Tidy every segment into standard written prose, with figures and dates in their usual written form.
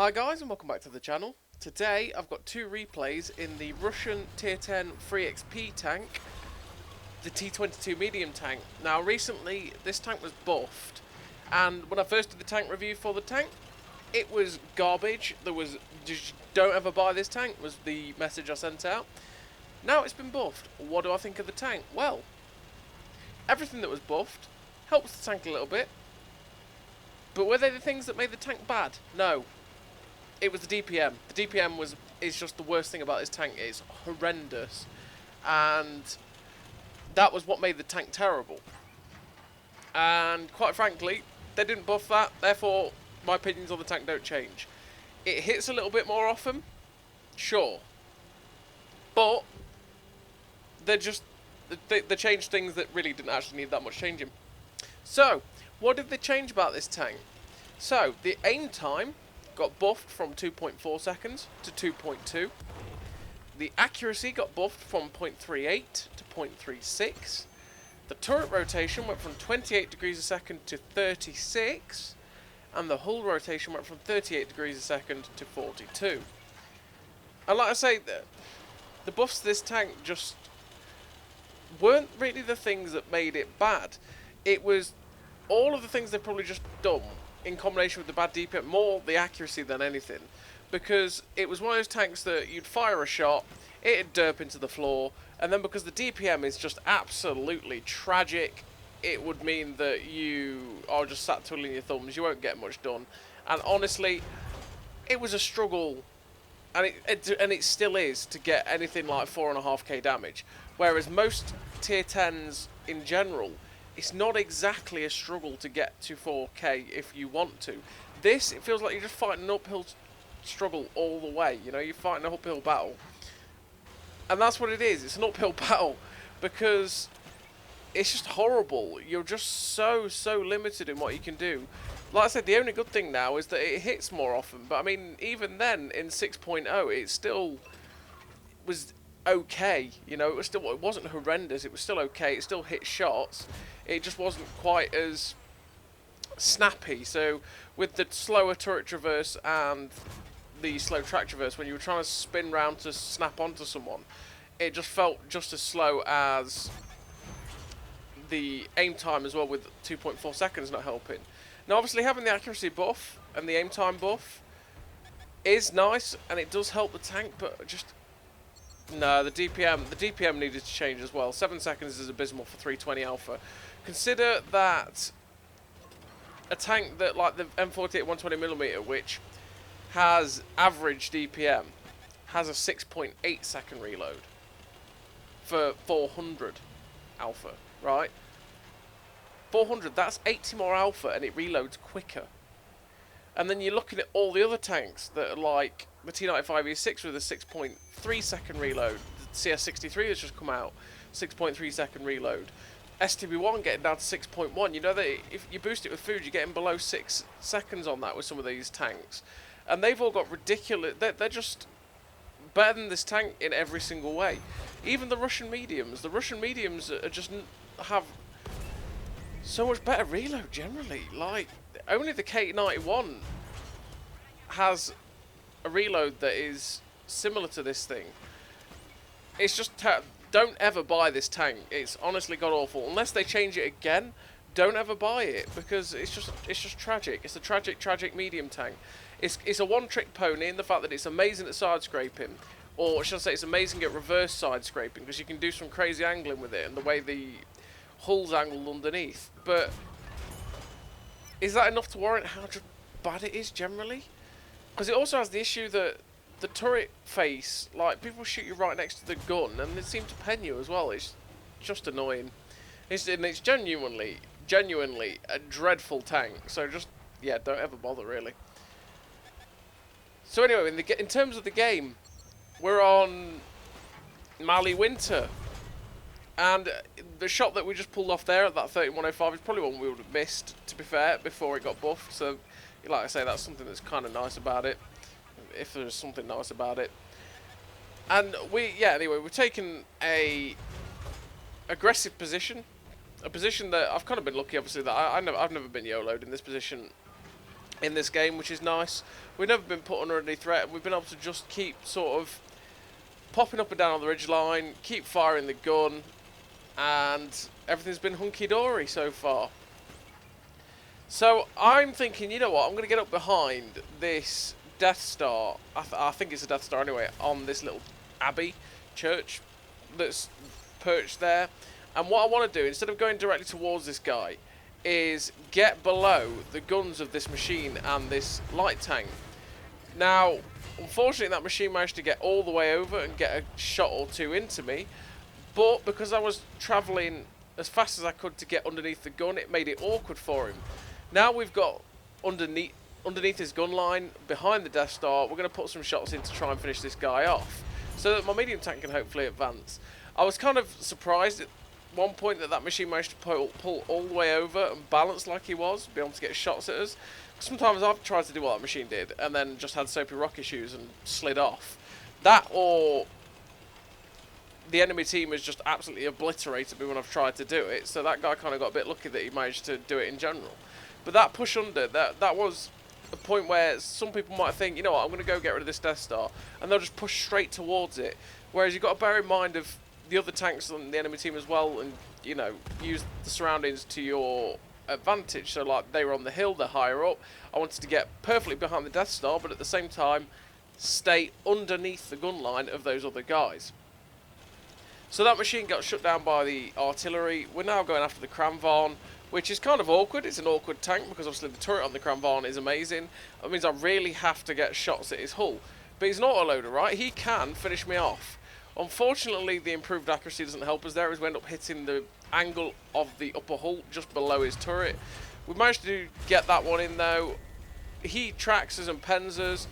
Hi guys and welcome back to the channel. Today I've got two replays in the Russian tier 10 free XP tank, the T-22 medium tank. Now recently this tank was buffed, and when I first did the tank review for the tank, it was garbage. There was just don't ever buy this tank was the message I sent out. Now it's been buffed. What do I think of the tank? Well, everything that was buffed helps the tank a little bit. But were they the things that made the tank bad? No. It was the DPM. The DPM is just the worst thing about this tank. It's horrendous. And that was what made the tank terrible. And quite frankly, they didn't buff that. Therefore, my opinions on the tank don't change. It hits a little bit more often. Sure. But they changed things that really didn't actually need that much changing. So, what did they change about this tank? So, the aim time got buffed from 2.4 seconds to 2.2. The accuracy got buffed from 0.38 to 0.36. The turret rotation went from 28 degrees a second to 36. And the hull rotation went from 38 degrees a second to 42. And like I say, the buffs to this tank just weren't really the things that made it bad. It was all of the things they've probably just done in combination with the bad DPM, more the accuracy than anything, because it was one of those tanks that you'd fire a shot, it'd derp into the floor, and then because the DPM is just absolutely tragic, it would mean that you are just sat twiddling your thumbs, you won't get much done. And honestly, it was a struggle, and it still is, to get anything like 4.5k damage, whereas most tier 10s in general, it's not exactly a struggle to get to 4k if you want to. This, it feels like you're just fighting an uphill struggle all the way. You know, you're fighting an uphill battle. And that's what it is. It's an uphill battle because it's just horrible. You're just so limited in what you can do. Like I said, the only good thing now is that it hits more often. But I mean, even then, in 6.0, it still was okay. You know, it wasn't horrendous. It was still okay. It still hit shots. It just wasn't quite as snappy. So with the slower turret traverse and the slow track traverse, when you were trying to spin round to snap onto someone, it just felt just as slow as the aim time as well, with 2.4 seconds not helping. Now obviously having the accuracy buff and the aim time buff is nice, and it does help the tank, but just no, the DPM needed to change as well. 7 seconds is abysmal for 320 alpha. Consider that a tank that, like the M48 120mm, which has average DPM, has a 6.8 second reload for 400 alpha, right? 400, that's 80 more alpha, and it reloads quicker. And then you're looking at all the other tanks that are like the T-95E6 with a 6.3 second reload, the CS63 has just come out, 6.3 second reload. STB1 getting down to 6.1. You know that if you boost it with food, you're getting below 6 seconds on that with some of these tanks. And they've all got ridiculous... They're just better than this tank in every single way. Even the Russian mediums. The Russian mediums are just have so much better reload generally. Like, only the K91 has a reload that is similar to this thing. It's just... Don't ever buy this tank. It's honestly god awful. Unless they change it again, don't ever buy it, because it's just tragic. It's a tragic medium tank. It's a one-trick pony in the fact that it's amazing at side scraping, or should I say it's amazing at reverse side scraping, because you can do some crazy angling with it and the way the hull's angled underneath. But is that enough to warrant how bad it is generally? Because it also has the issue that the turret face, like, people shoot you right next to the gun and they seem to pen you as well. It's just annoying. It's genuinely a dreadful tank. So just, yeah, don't ever bother really. So anyway, in terms of the game, we're on Maui winter. And the shot that we just pulled off there at that 3105 is probably one we would have missed, to be fair, before it got buffed. So, like I say, that's something that's kind of nice about it, if there's something nice about it. And anyway, we're taking a aggressive position, a position that I've kind of been lucky, obviously, that I've never been YOLO'd in this position in this game, which is nice. We've never been put under any threat, and we've been able to just keep sort of popping up and down on the ridgeline, keep firing the gun, and everything's been hunky-dory so far. So I'm thinking, you know what, I'm going to get up behind this Death Star, I think it's a Death Star anyway, on this little abbey church that's perched there. And what I want to do, instead of going directly towards this guy, is get below the guns of this machine and this light tank. Now, unfortunately, that machine managed to get all the way over and get a shot or two into me, but because I was travelling as fast as I could to get underneath the gun, it made it awkward for him. Now we've got underneath his gun line, behind the Death Star, we're going to put some shots in to try and finish this guy off, so that my medium tank can hopefully advance. I was kind of surprised at one point that machine managed to pull all the way over and balance like he was, be able to get shots at us. Sometimes I've tried to do what that machine did and then just had soapy rock issues and slid off. That, or the enemy team has just absolutely obliterated me when I've tried to do it, so that guy kind of got a bit lucky that he managed to do it in general. But that push under, that was a point where some people might think, you know what, I'm going to go get rid of this Death Star, and they'll just push straight towards it. Whereas you've got to bear in mind of the other tanks on the enemy team as well, and, you know, use the surroundings to your advantage. So, like, they were on the hill, they're higher up. I wanted to get perfectly behind the Death Star, but at the same time, stay underneath the gun line of those other guys. So that machine got shut down by the artillery. We're now going after the Cranvarn, which is kind of awkward. It's an awkward tank because obviously the turret on the Cranvarn is amazing. That means I really have to get shots at his hull. But he's an autoloader, right? He can finish me off. Unfortunately, the improved accuracy doesn't help us there, as we end up hitting the angle of the upper hull just below his turret. We managed to get that one in though. He tracks us and pens us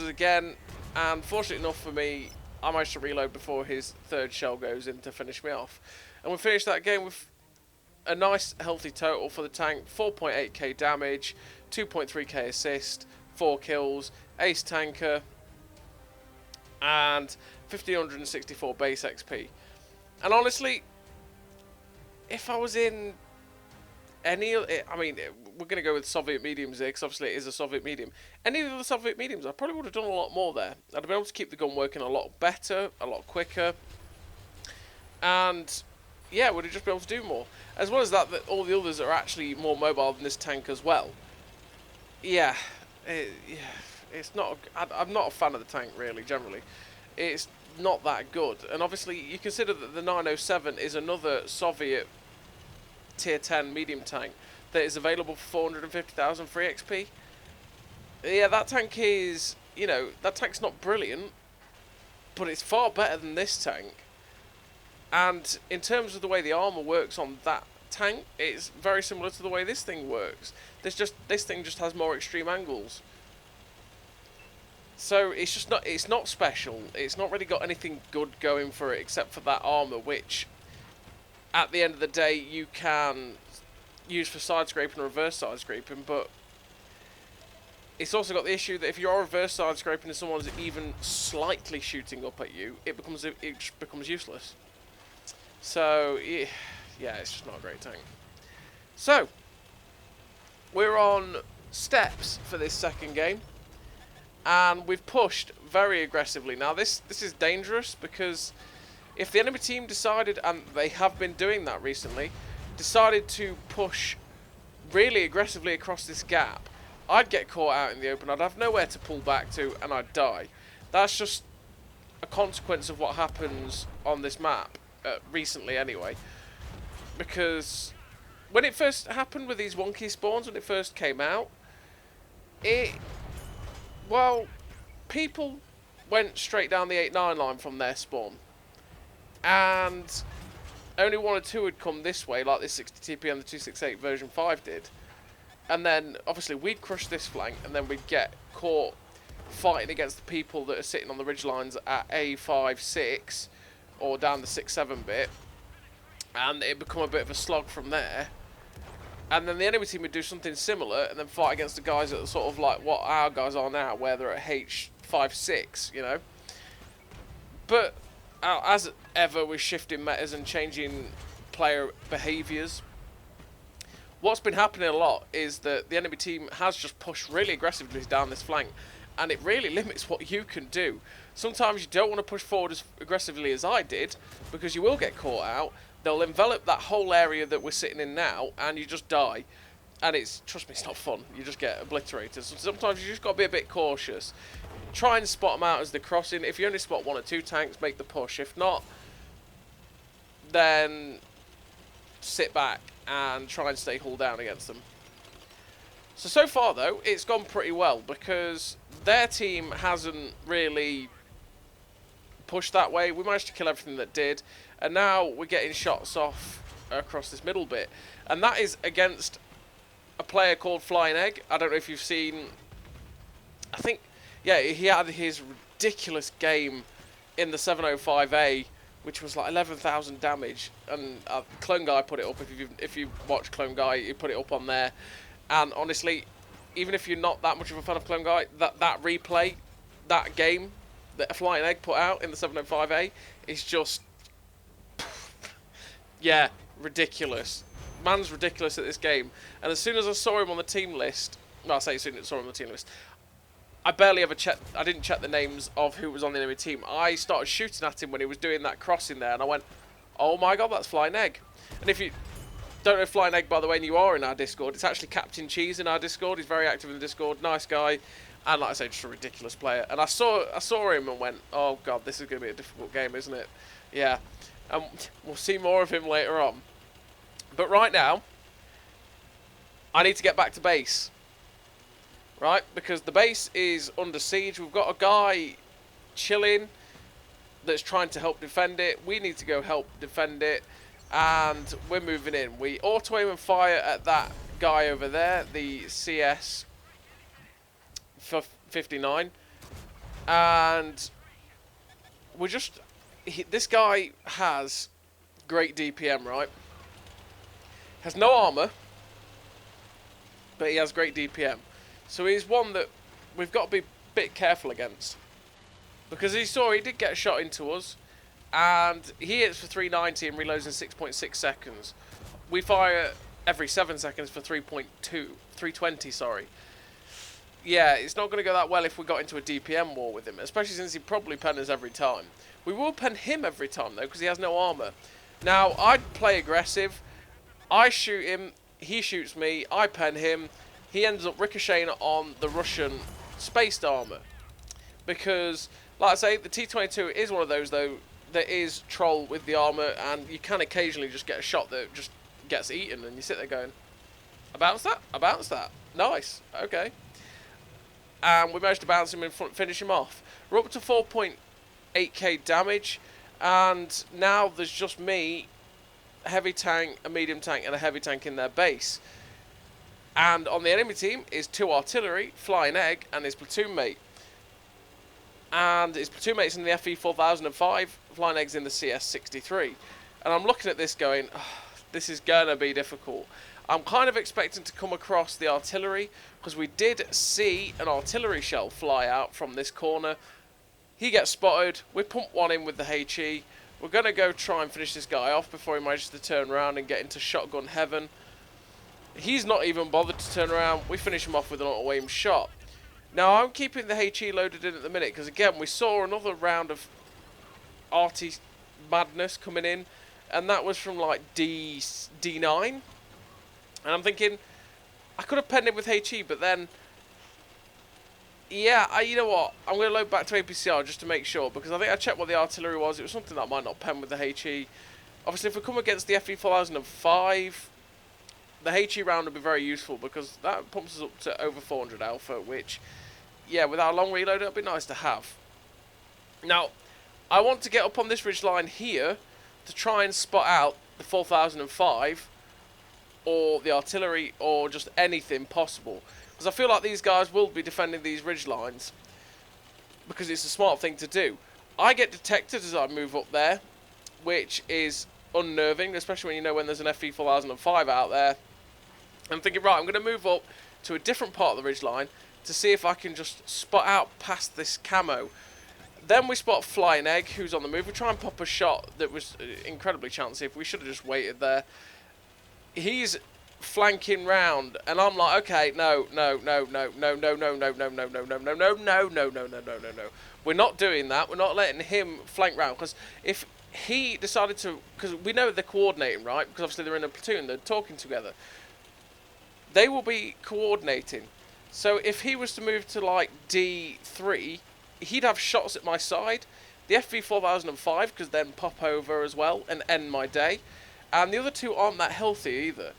again, and fortunately enough for me, I managed to reload before his third shell goes in to finish me off. And we finished that game with a nice healthy total for the tank: 4.8k damage, 2.3k assist, 4 kills, ace tanker, and 1564 base XP. And honestly, if I was in any, I mean, we're going to go with Soviet mediums here, because obviously it is a Soviet medium. Any of the Soviet mediums, I probably would have done a lot more there. I'd have been able to keep the gun working a lot better, a lot quicker, and yeah, would have just been able to do more. As well as that, all the others are actually more mobile than this tank as well. Yeah, it's not. I'm not a fan of the tank really. Generally, it's not that good. And obviously, you consider that the 907 is another Soviet tier 10 medium tank that is available for 450,000 free XP. Yeah, that tank is, you know, that tank's not brilliant, but it's far better than this tank. And in terms of the way the armor works on that tank, it's very similar to the way this thing works. This thing just has more extreme angles. So it's not special. It's not really got anything good going for it except for that armor, which at the end of the day you can use for side scraping or reverse side scraping, but it's also got the issue that if you're reverse side scraping and someone's even slightly shooting up at you, it becomes useless. So yeah, it's just not a great tank. So we're on steps for this second game, and we've pushed very aggressively. Now this is dangerous, because if the enemy team decided, and they have been doing that recently, decided to push really aggressively across this gap, I'd get caught out in the open. I'd have nowhere to pull back to, and I'd die. That's just a consequence of what happens on this map, recently anyway. Because when it first happened with these wonky spawns, when it first came out, well, people went straight down the 8-9 line from their spawn, and only 1 or 2 would come this way, like this 60TP and the 268 version 5 did. And then obviously we'd crush this flank, and then we'd get caught fighting against the people that are sitting on the ridge lines at A5, 6 or down the 6-7 bit, and it'd become a bit of a slog from there. And then the enemy team would do something similar and then fight against the guys that are sort of like what our guys are now, where they're at H5, 6, you know. But as ever with shifting metas and changing player behaviours, what's been happening a lot is that the enemy team has just pushed really aggressively down this flank, and it really limits what you can do. Sometimes you don't want to push forward as aggressively as I did, because you will get caught out. They'll envelop that whole area that we're sitting in now, and you just die. And trust me, it's not fun. You just get obliterated. So sometimes you just got to be a bit cautious. Try and spot them out as they're crossing. If you only spot 1 or 2 tanks, make the push. If not, then sit back and try and stay hull down against them. So far though, it's gone pretty well, because their team hasn't really pushed that way. We managed to kill everything that did, and now we're getting shots off across this middle bit, and that is against a player called Flyin. I don't know if you've seen, I think, yeah, he had his ridiculous game in the 705A, which was like 11,000 damage, and Clone Guy put it up. If you watch Clone Guy, he put it up on there. And honestly, even if you're not that much of a fan of Clone Guy, that replay, that game that Flyin put out in the 705A is just, yeah, ridiculous. Man's ridiculous at this game. And as soon as I saw him on the team list, well, I say as soon as I saw him on the team list, I barely ever checked. I didn't check the names of who was on the enemy team. I started shooting at him when he was doing that crossing there, and I went, "Oh my god, that's Flyin." And if you don't know Flyin, by the way, and you are in our Discord, it's actually Captain Cheese in our Discord. He's very active in the Discord, nice guy, and like I say, just a ridiculous player. And I saw him and went, "Oh god, this is going to be a difficult game, isn't it?" Yeah, and we'll see more of him later on. But right now, I need to get back to base. Right, because the base is under siege. We've got a guy chilling that's trying to help defend it. We need to go help defend it, and we're moving in. We auto aim and fire at that guy over there, the CS 59, and we're just, this guy has great DPM, right? Has no armor, but he has great DPM. So he's one that we've got to be a bit careful against. Because he did get a shot into us, and he hits for 390 and reloads in 6.6 seconds. We fire every 7 seconds for 320, sorry. Yeah, it's not going to go that well if we got into a DPM war with him, especially since he probably pen us every time. We will pen him every time, though, because he has no armor. Now, I'd play aggressive. I shoot him, he shoots me, I pen him. He ends up ricocheting on the Russian spaced armor. Because, like I say, the T-22 is one of those, though, that is troll with the armor, and you can occasionally just get a shot that just gets eaten, and you sit there going, I bounced that? I bounced that. Nice. Okay. And we managed to bounce him and finish him off. We're up to 4.8k damage, and now there's just me, a heavy tank, a medium tank, and a heavy tank in their base. And on the enemy team is 2 artillery, Flyin and his platoon mate. And his platoon mate's in the FE 4005, Flyin in the CS 63. And I'm looking at this going, oh, this is going to be difficult. I'm kind of expecting to come across the artillery, because we did see an artillery shell fly out from this corner. He gets spotted, we pump one in with the HE. We're going to go try and finish this guy off before he manages to turn around and get into shotgun heaven. He's not even bothered to turn around. We finish him off with an auto-aim shot. Now, I'm keeping the HE loaded in at the minute, because again, we saw another round of arty madness coming in, and that was from like D9. And I'm thinking, I could have penned it with HE, but then, yeah, you know what? I'm going to load back to APCR just to make sure, because I think I checked what the artillery was. It was something that I might not pen with the HE. Obviously, if we come against the FE 4005, the HE round would be very useful, because that pumps us up to over 400 alpha, which, yeah, with our long reload, it would be nice to have. Now, I want to get up on this ridge line here to try and spot out the 4005, or the artillery, or just anything possible. Because I feel like these guys will be defending these ridge lines, because it's a smart thing to do. I get detected as I move up there, which is unnerving, especially when you know when there's an FE 4005 out there. I'm thinking, right, I'm going to move up to a different part of the ridge line to see if I can just spot out past this camo. Then we spot Flyin who's on the move. We try and pop a shot that was incredibly chancy. If we should have just waited there. He's flanking round, and I'm like, okay, no. We're not doing that. We're not letting him flank round, because if he decided to, because we know they're coordinating, right? Because obviously they're in a platoon, they're talking together. They will be coordinating. So if he was to move to like D3, he'd have shots at my side. The FV4005 could then pop over as well and end my day. And the other two aren't that healthy either,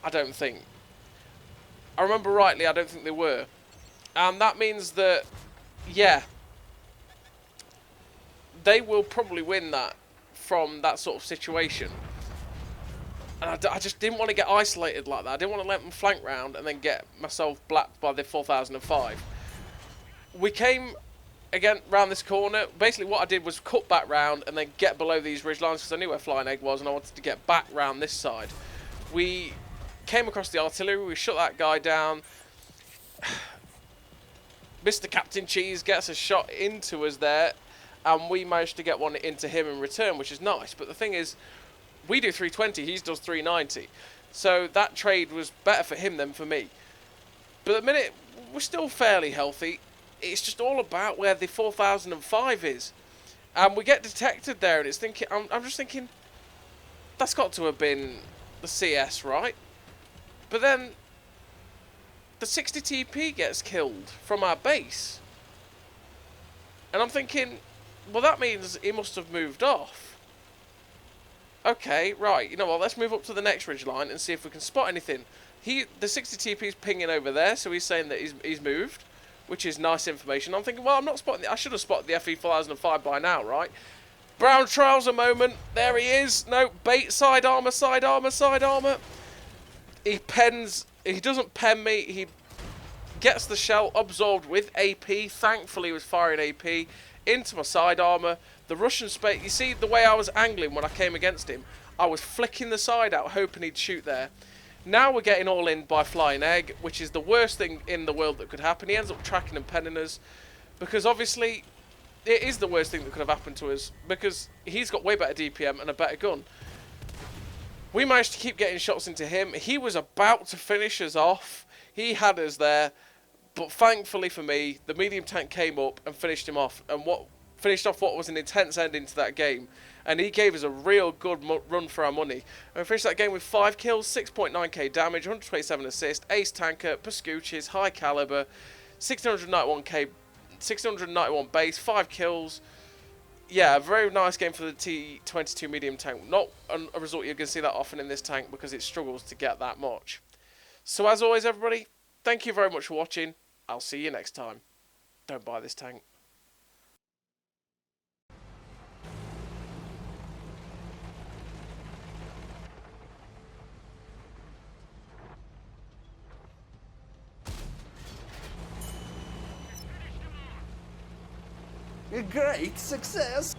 I don't think. I remember rightly, I don't think they were. And that means that, yeah, they will probably win that from that sort of situation. And I just didn't want to get isolated like that. I didn't want to let them flank round and then get myself blacked by the 4005. We came again round this corner. Basically what I did was cut back round and then get below these ridge lines, because I knew where Flying Egg was and I wanted to get back round this side. We came across the artillery, we shut that guy down. Mr. Captain Cheese gets a shot into us there, and we managed to get one into him in return, which is nice. But the thing is, we do 320, he does 390. So that trade was better for him than for me. But at the minute, we're still fairly healthy. It's just all about where the 4005 is. And we get detected there, and it's thinking, I'm just thinking, that's got to have been the CS, right? But then the 60 TP gets killed from our base. And I'm thinking, well, that means he must have moved off. Okay, right, you know what, let's move up to the next ridge line and see if we can spot anything. The 60 TP is pinging over there, so he's saying that he's moved, which is nice information. I'm thinking, well, I'm not spotting I should have spotted the FE 4005 by now, right? Brown trouser moment, there he is. No, bait, side armor, side armor, side armor. He doesn't pen me, he gets the shell absorbed with AP. Thankfully he was firing AP into my side armor. The Russian space, you see the way I was angling when I came against him, I was flicking the side out hoping he'd shoot there. Now we're getting all in by Flying Egg, which is the worst thing in the world that could happen. He ends up tracking and penning us, because obviously it is the worst thing that could have happened to us, because he's got way better DPM and a better gun. We managed to keep getting shots into him. He was about to finish us off. He had us there, but thankfully for me, the medium tank came up and finished him off, and finished off what was an intense ending to that game. And he gave us a real good run for our money. And we finished that game with 5 kills, 6.9k damage, 127 assists, ace tanker, Pascucci's, high caliber, 691 base, 5 kills. Yeah, a very nice game for the T-22 medium tank. Not a result you're going to see that often in this tank, because it struggles to get that much. So as always, everybody, thank you very much for watching. I'll see you next time. Don't buy this tank. A great success!